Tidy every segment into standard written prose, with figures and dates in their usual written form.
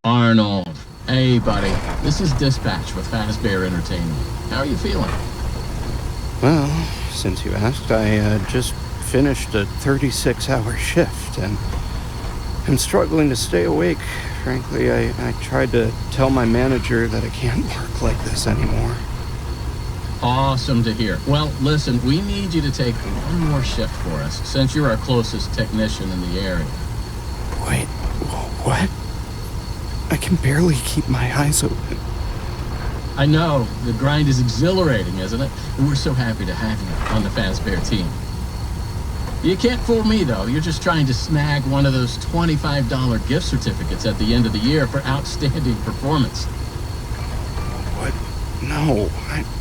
Arnold. Hey, buddy. This is Dispatch with Fazbear Entertainment. How are you feeling? Well, since you asked, I just finished a 36-hour shift, and I'm struggling to stay awake. Frankly, I tried to tell my manager that I can't work like this anymore. Awesome to hear. Well, listen, we need you to take one more shift for us, since you're our closest technician in the area. Wait, what? I can barely keep my eyes open. I know, the grind is exhilarating, isn't it? And we're so happy to have you on the Fazbear team. You can't fool me, though. You're just trying to snag one of those $25 gift certificates at the end of the year for outstanding performance. What? No,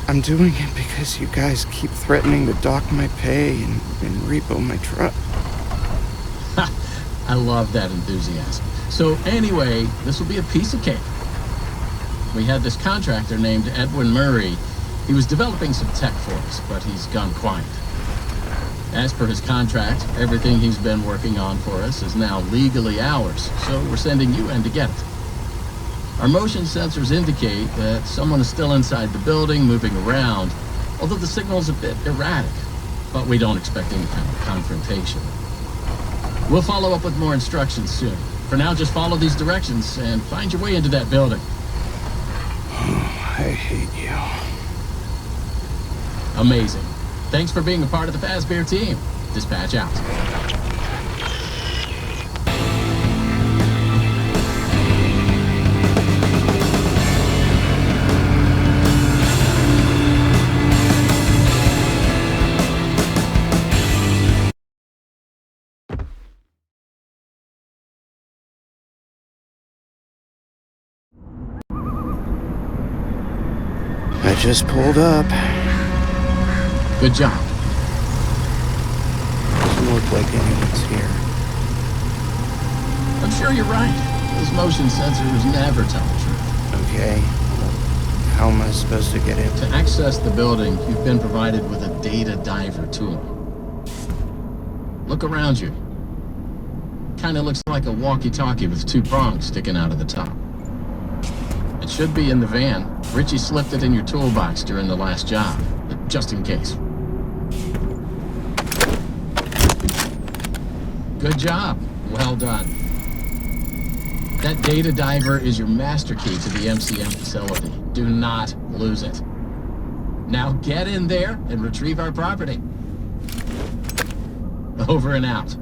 I'm doing it because you guys keep threatening to dock my pay and repo my truck. I love that enthusiasm. So anyway, this will be a piece of cake. We had this contractor named Edwin Murray. He was developing some tech for us, but he's gone quiet. As per his contract, everything he's been working on for us is now legally ours, so we're sending you in to get it. Our motion sensors indicate that someone is still inside the building, moving around, although the signal's a bit erratic, but we don't expect any kind of confrontation. We'll follow up with more instructions soon. For now, just follow these directions and find your way into that building. I hate you. Amazing. Thanks for being a part of the Fazbear team. Dispatch out. I just pulled up. Good job. Doesn't look like anyone's here. I'm sure you're right. Those motion sensors never tell the truth. Okay. How am I supposed to get in? To access the building, you've been provided with a data diver tool. Look around you. Kinda looks like a walkie-talkie with two prongs sticking out of the top. It should be in the van. Richie slipped it in your toolbox during the last job, just in case. Good job. Well done. That data diver is your master key to the MCM facility. Do not lose it. Now get in there and retrieve our property. Over and out.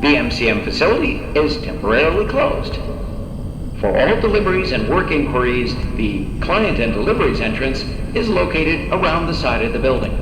The MCM facility is temporarily closed. For all deliveries and work inquiries, the client and deliveries entrance is located around the side of the building.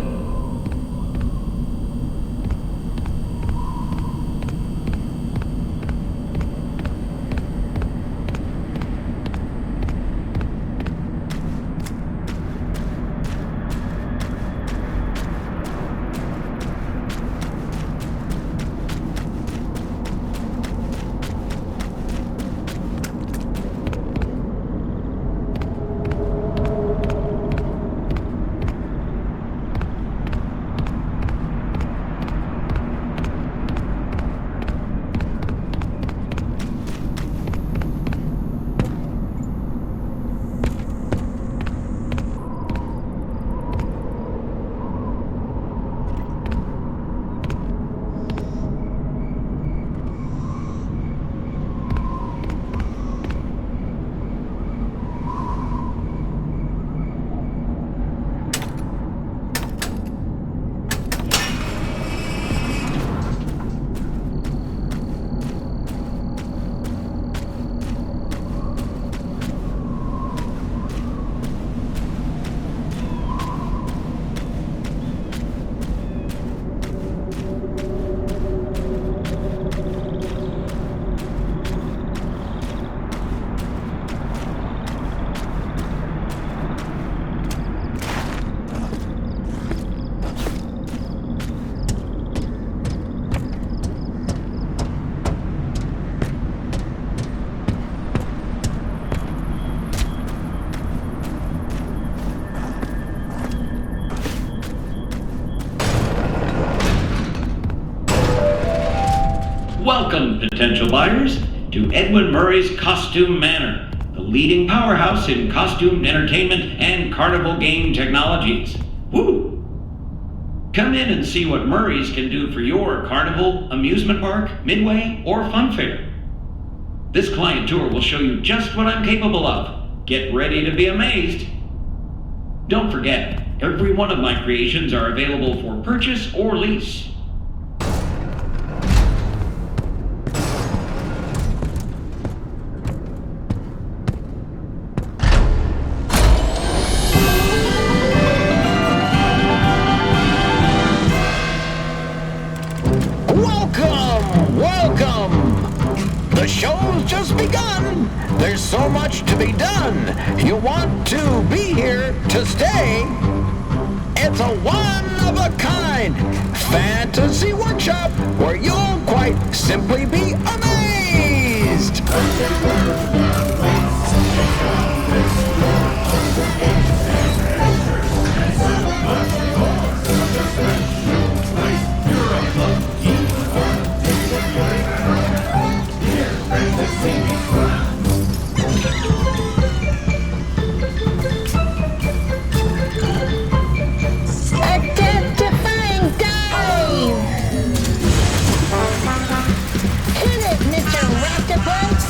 Welcome, potential buyers, to Edwin Murray's Costume Manor, the leading powerhouse in costume entertainment and carnival game technologies. Woo! Come in and see what Murray's can do for your carnival, amusement park, midway, or fun fair. This client tour will show you just what I'm capable of. Get ready to be amazed. Don't forget, every one of my creations are available for purchase or lease. The show's just begun. There's so much to be done. You want to be here to stay. It's a one-of-a-kind fantasy workshop where you'll quite simply be amazed. Identifying dive! Hit it, Mr. Octopus!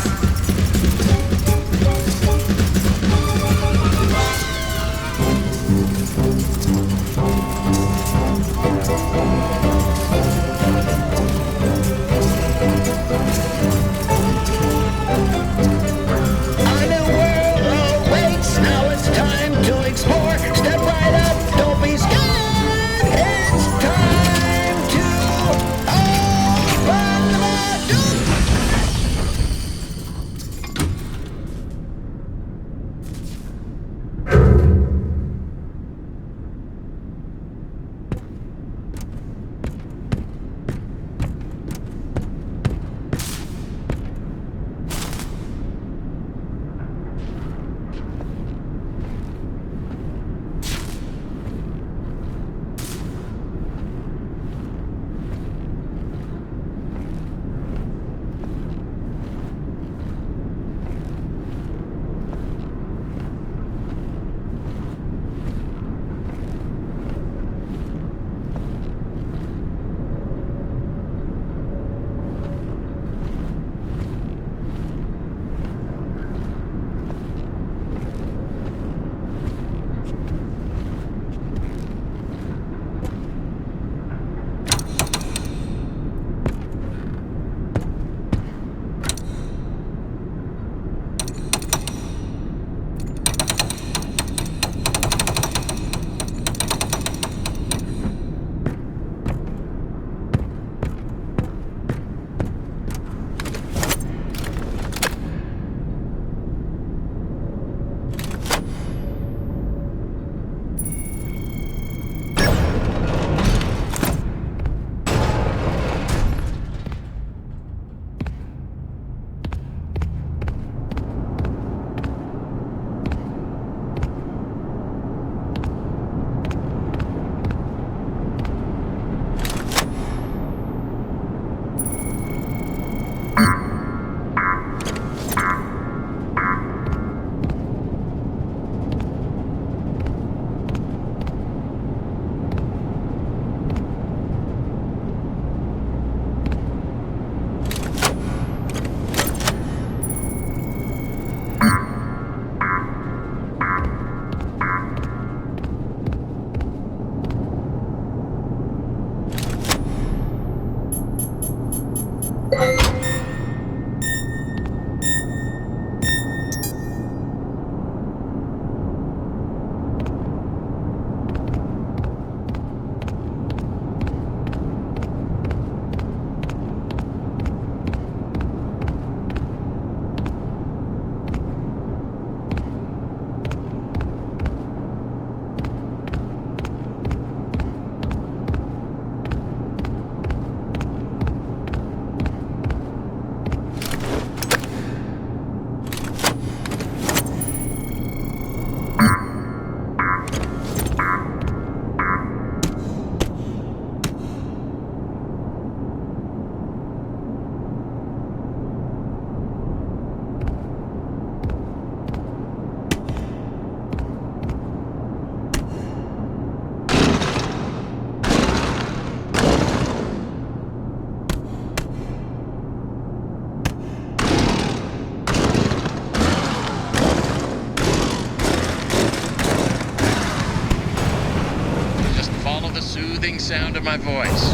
sound of my voice.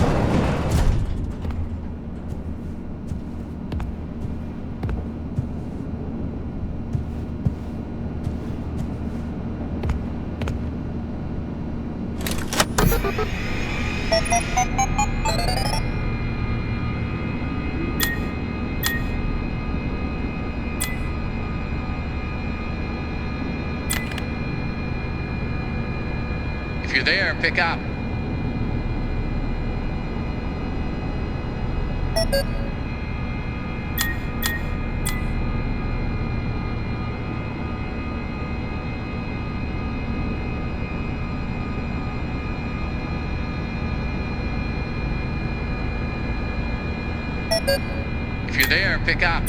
If you're there, pick up. If you're there, pick up.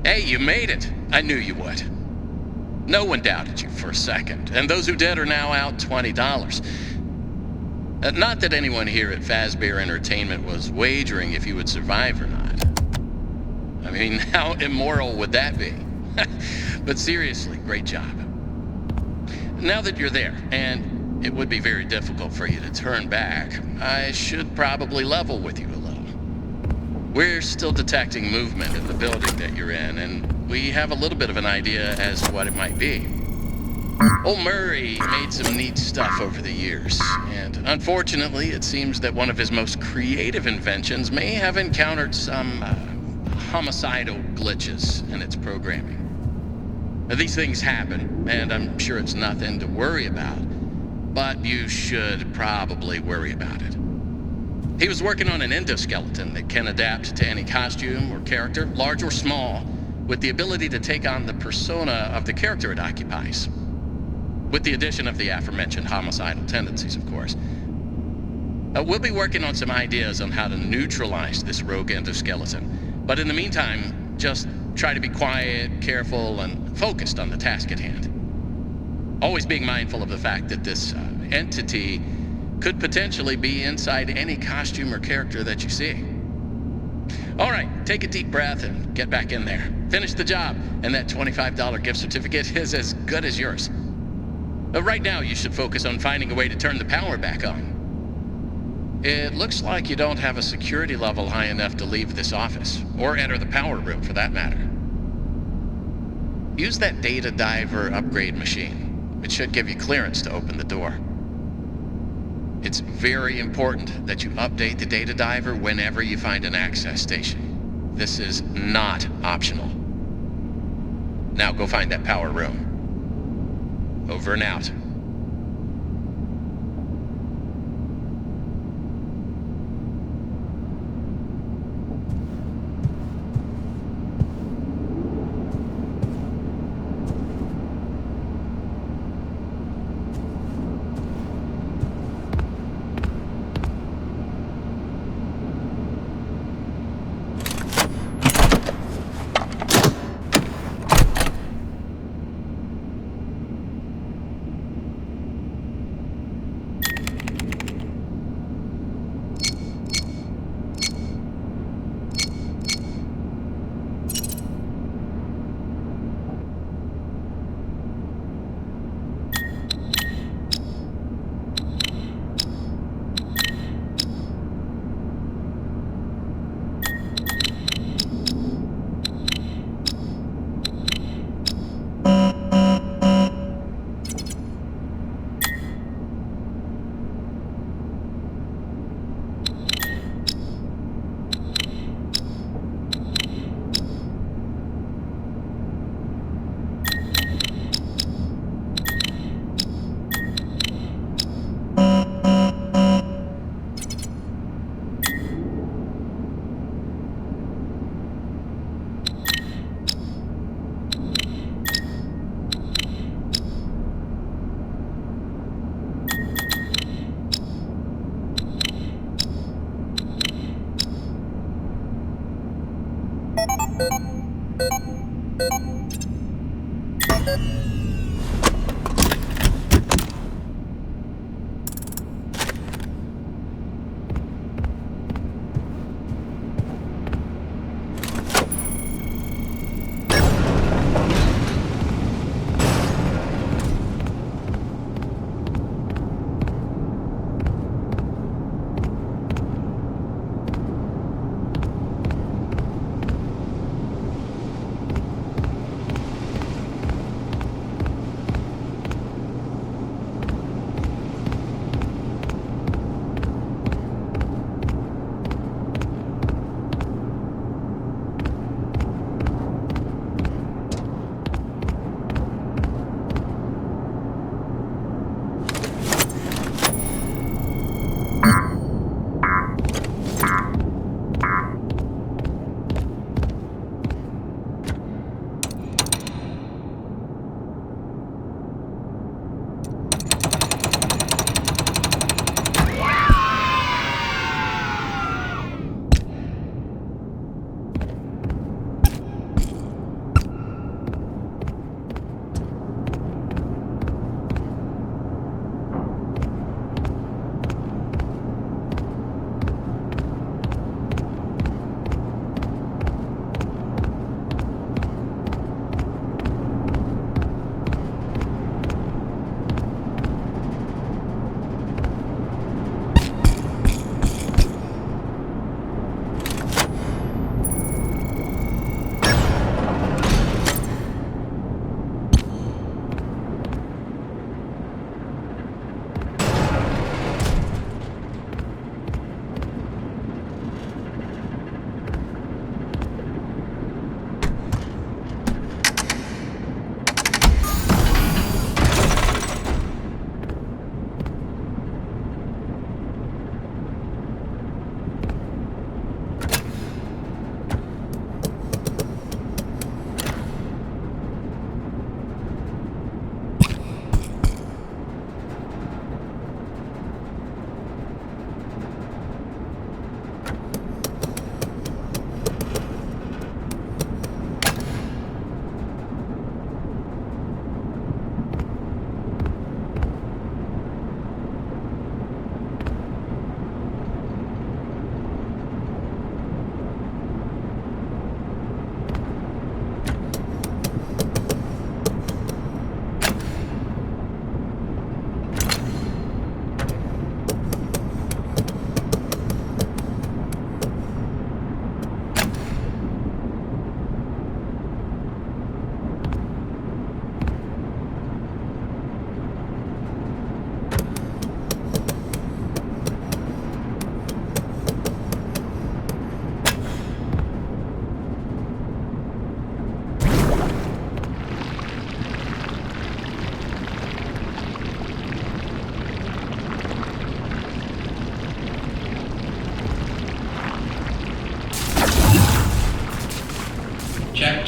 Hey, you made it. I knew you would. No one doubted you for a second, and those who did are now out $20. Not that anyone here at Fazbear Entertainment was wagering if you would survive or not. I mean, how immoral would that be? But seriously, great job. Now that you're there, and it would be very difficult for you to turn back, I should probably level with you a little. We're still detecting movement in the building that you're in, and we have a little bit of an idea as to what it might be. Old Murray made some neat stuff over the years, and unfortunately, it seems that one of his most creative inventions may have encountered some homicidal glitches in its programming. Now, these things happen, and I'm sure it's nothing to worry about, but you should probably worry about it. He was working on an endoskeleton that can adapt to any costume or character, large or small, with the ability to take on the persona of the character it occupies. With the addition of the aforementioned homicidal tendencies, of course. We'll be working on some ideas on how to neutralize this rogue endoskeleton, but in the meantime, just try to be quiet, careful, and focused on the task at hand. Always being mindful of the fact that this entity could potentially be inside any costume or character that you see. All right, take a deep breath and get back in there. Finish the job, and that $25 gift certificate is as good as yours. But right now, you should focus on finding a way to turn the power back on. It looks like you don't have a security level high enough to leave this office, or enter the power room for that matter. Use that data diver upgrade machine. It should give you clearance to open the door. It's very important that you update the data diver whenever you find an access station. This is not optional. Now go find that power room. Over and out.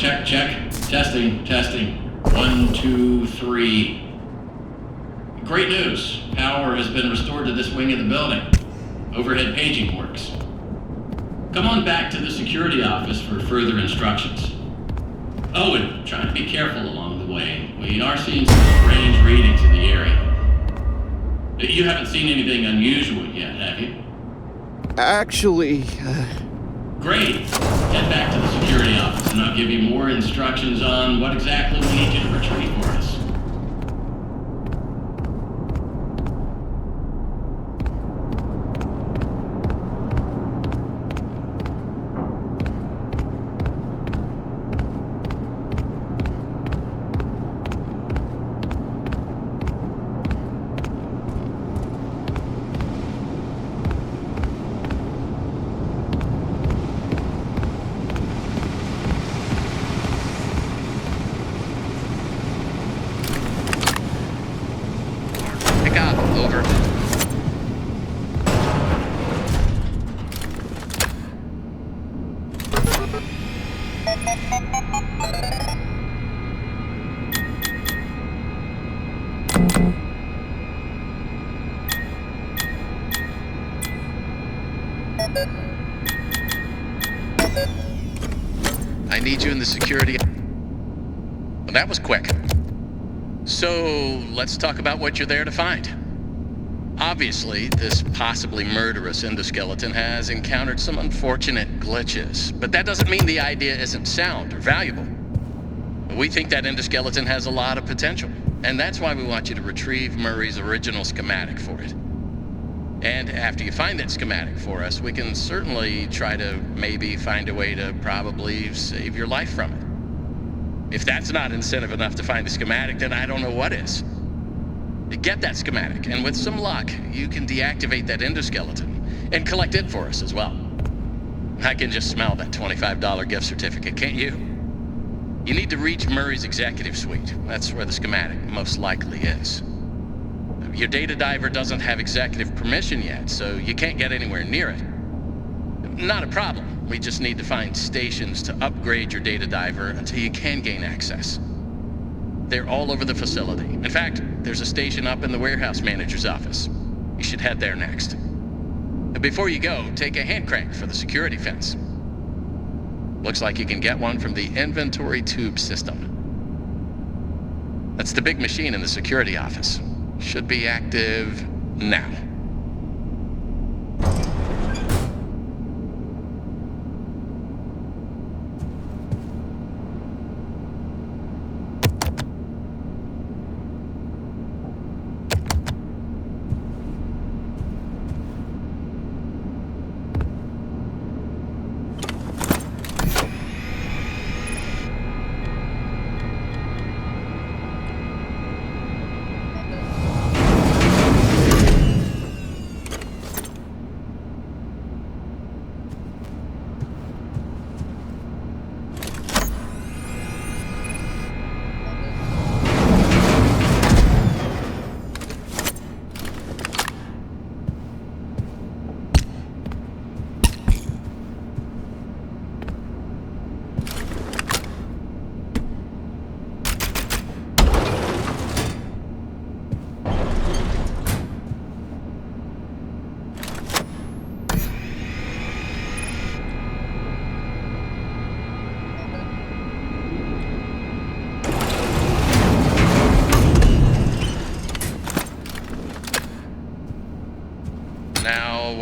check, check. Testing, testing. 1, 2, 3. Great news. Power has been restored to this wing of the building. Overhead paging works. Come on back to the security office for further instructions. Oh, and try to be careful along the way. We are seeing some strange readings in the area. You haven't seen anything unusual yet, have you? Actually, Great. Head back to the security office and I'll give you more instructions on what exactly we need you to retrieve for us. Over. I need you in the security. Well, that was quick. So, let's talk about what you're there to find. Obviously, this possibly murderous endoskeleton has encountered some unfortunate glitches, but that doesn't mean the idea isn't sound or valuable. We think that endoskeleton has a lot of potential, and that's why we want you to retrieve Murray's original schematic for it. And after you find that schematic for us, we can certainly try to maybe find a way to probably save your life from it. If that's not incentive enough to find the schematic, then I don't know what is. Get that schematic, and with some luck, you can deactivate that endoskeleton and collect it for us as well. I can just smell that $25 gift certificate, can't you? You need to reach Murray's executive suite. That's where the schematic most likely is. Your data diver doesn't have executive permission yet, so you can't get anywhere near it. Not a problem. We just need to find stations to upgrade your data diver until you can gain access. They're all over the facility. In fact, there's a station up in the warehouse manager's office. You should head there next. Before you go, take a hand crank for the security fence. Looks like you can get one from the inventory tube system. That's the big machine in the security office. Should be active now.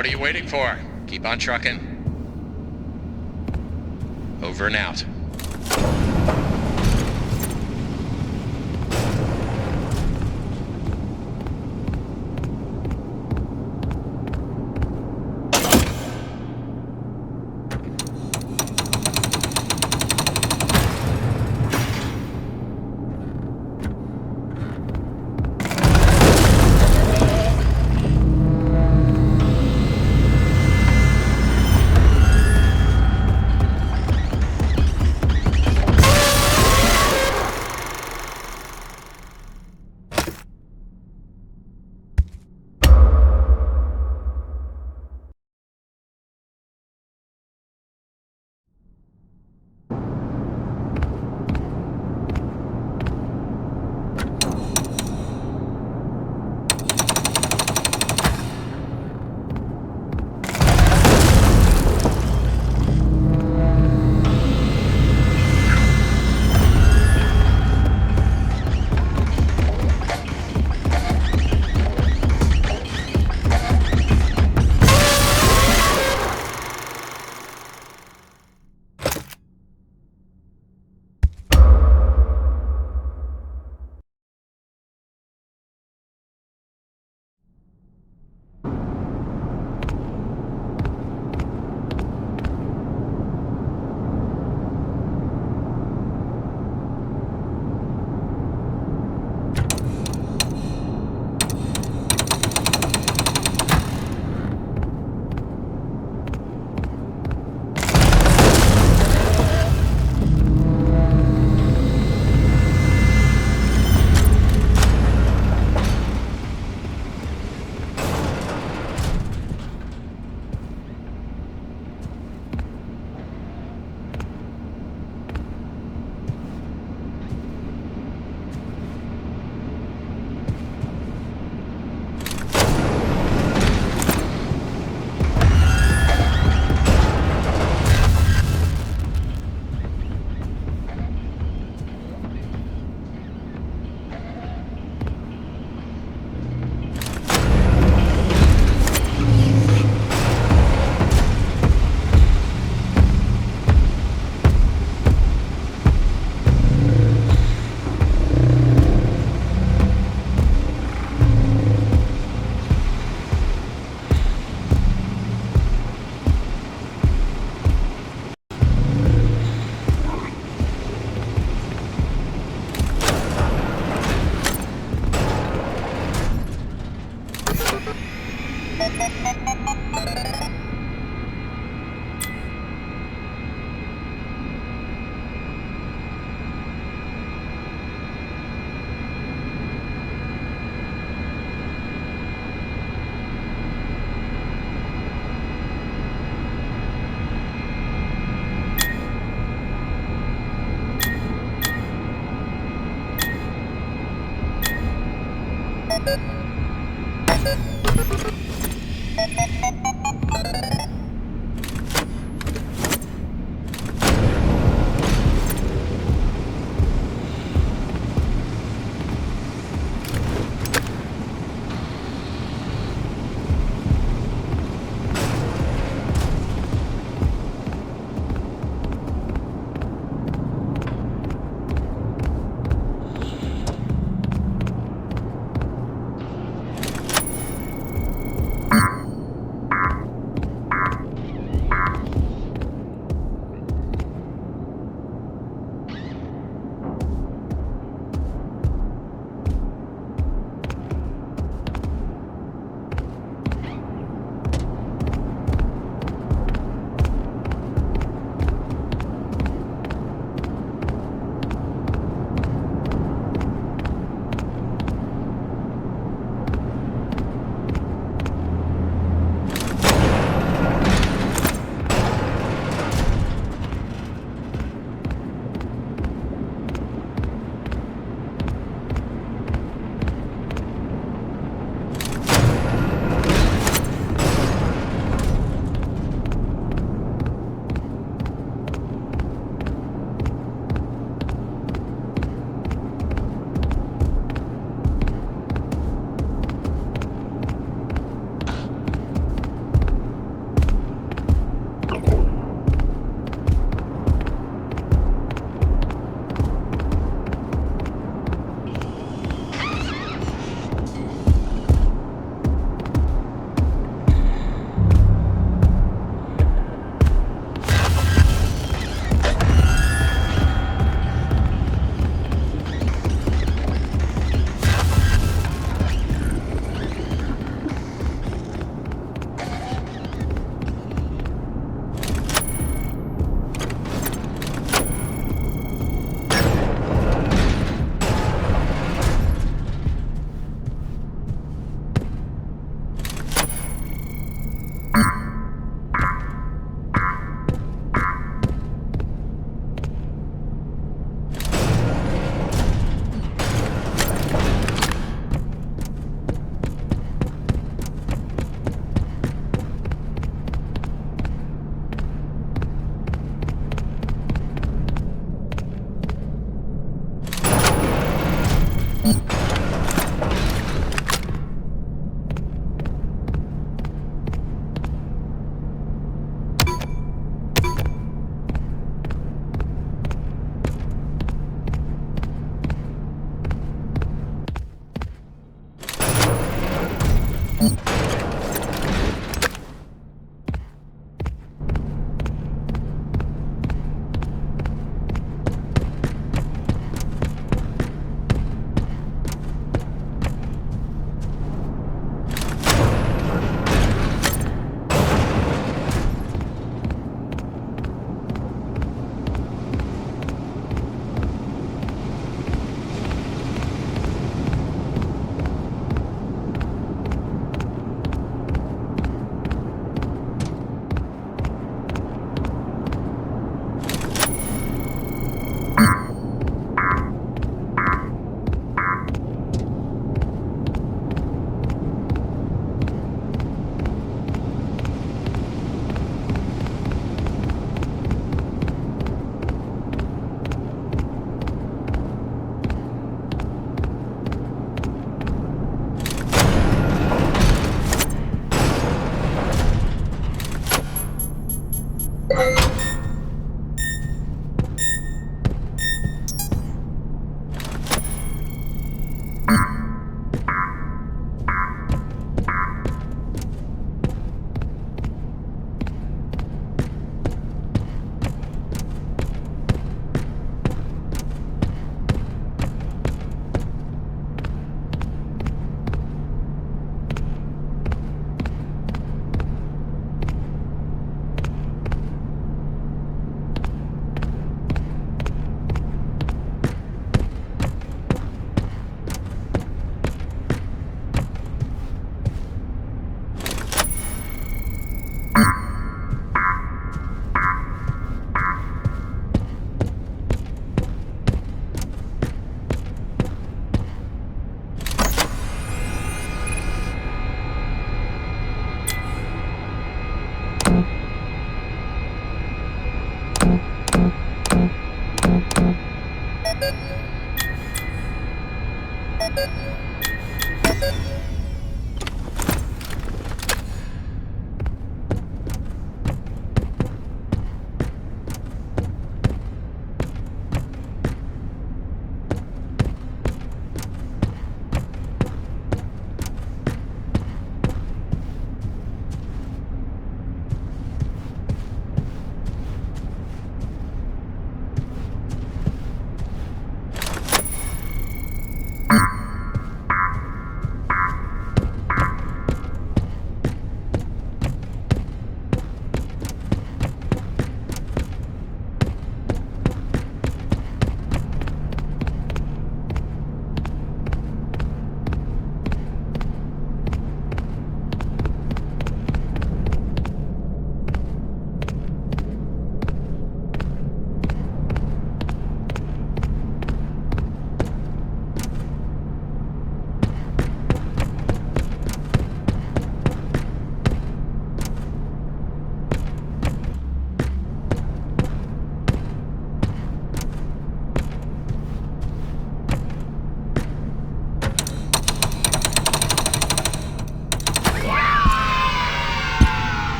What are you waiting for? Keep on trucking. Over and out.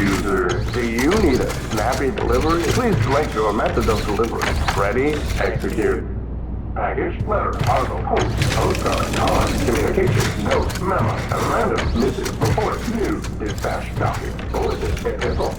user. Do you need a snappy delivery? Please select your method of delivery. Ready? Execute. Package, letter, parcel, post, postcard, card, communication, note, memo, memorandum, missive, report, news, dispatch, document, bulletin, epistle.